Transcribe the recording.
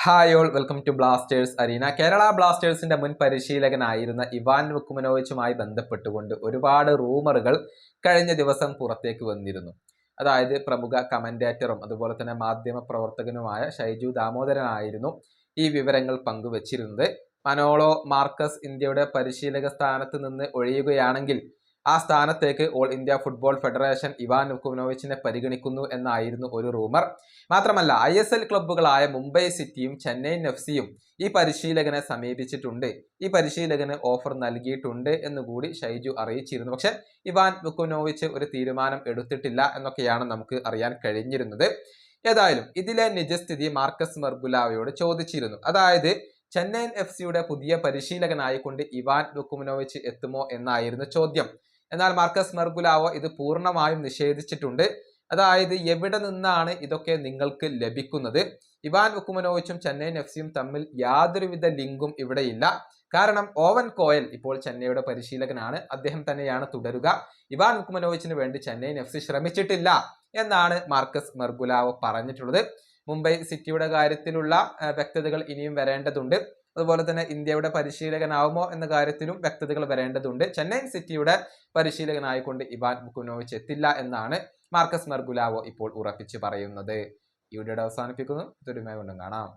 Hi all, welcome to Blasters arena. Kerala ബ്ലാസ്റ്റേഴ്സിന്റെ മുൻ പരിശീലകനായിരുന്ന Ivan വുക്കുമനോവിച്ചുമായി ബന്ധപ്പെട്ടുകൊണ്ട് ഒരുപാട് റൂമറുകൾ കഴിഞ്ഞ ദിവസം പുറത്തേക്ക് വന്നിരുന്നു. അതായത് പ്രമുഖ കമന്റേറ്ററും അതുപോലെ തന്നെ മാധ്യമ പ്രവർത്തകനുമായ ഷൈജു ദാമോദരനായിരുന്നു ഈ വിവരങ്ങൾ പങ്കുവച്ചിരുന്നത്. മനോളോ മാർക്കസ് ഇന്ത്യയുടെ പരിശീലക സ്ഥാനത്ത് നിന്ന് ഒഴിയുകയാണെങ്കിൽ ആ സ്ഥാനത്തേക്ക് all India football federation Ivan വുക്കുമനോവിച്ചിനെ പരിഗണിക്കുന്നു എന്നായിരുന്നു ഒരു റൂമർ. മാത്രമല്ല ISL ക്ലബ്ബുകളായ മുംബൈ സിറ്റിയും ചെന്നൈയിൻ FC-യും ഈ പരിശീലകനെ സമീപിച്ചിട്ടുണ്ട്, ഈ പരിശീലകന് ഓഫർ നൽകിയിട്ടുണ്ട് എന്നുകൂടി ഷൈജു അറിയിച്ചിരുന്നു. പക്ഷെ ഇവാൻ വുക്കുമനോവിച്ച് ഒരു തീരുമാനം എടുത്തിട്ടില്ല എന്നൊക്കെയാണ് നമുക്ക് അറിയാൻ കഴിഞ്ഞിരുന്നത്. ഏതായാലും ഇതിലെ നിജസ്ഥിതി മാർക്കസ് മെർഗുലാവയോട് ചോദിച്ചിരുന്നു. അതായത് ചെന്നൈയിൻ FC-യുടെ പുതിയ പരിശീലകനായിക്കൊണ്ട് ഇവാൻ വുക്കുമനോവിച്ച് എത്തുമോ എന്നായിരുന്നു ചോദ്യം. എന്നാൽ മാർക്കസ് മെർഗുലാവോ ഇത് പൂർണ്ണമായും നിഷേധിച്ചിട്ടുണ്ട്. അതായത് എവിടെ നിന്നാണ് ഇതൊക്കെ നിങ്ങൾക്ക് ലഭിക്കുന്നത്? ഇവാൻ വുക്കുമനോവിച്ചും ചെന്നൈയിൻ FC-യും തമ്മിൽ യാതൊരുവിധ ലിങ്കും ഇവിടെയില്ല. കാരണം ഓവൻ കോയൽ ഇപ്പോൾ ചെന്നൈയുടെ പരിശീലകനാണ്, അദ്ദേഹം തന്നെയാണ് തുടരുക. ഇവാൻ വുക്കുമനോവിച്ചിന് വേണ്ടി ചെന്നൈയിൻ FC ശ്രമിച്ചിട്ടില്ല എന്നാണ് മാർക്കസ് മെർഗുലാവോ പറഞ്ഞിട്ടുള്ളത്. മുംബൈ സിറ്റിയുടെ കാര്യത്തിലുള്ള വ്യക്തതകൾ ഇനിയും വരേണ്ടതുണ്ട്. അതുപോലെ തന്നെ ഇന്ത്യയുടെ പരിശീലകനാവുമോ എന്ന കാര്യത്തിലും വ്യക്തതകൾ വരേണ്ടതുണ്ട്. ചെന്നൈയിൻ സിറ്റിയുടെ പരിശീലകനായിക്കൊണ്ട് ഇവാൻ വുക്കുമനോവിച്ച് എത്തില്ല എന്നാണ് മാർക്കസ് മെർഗുലാവോ ഇപ്പോൾ ഉറപ്പിച്ച് പറയുന്നത്. ഈ വീഡിയോ അവസാനിപ്പിക്കുന്നു. ഇതൊരുമ കൊണ്ടും കാണാം.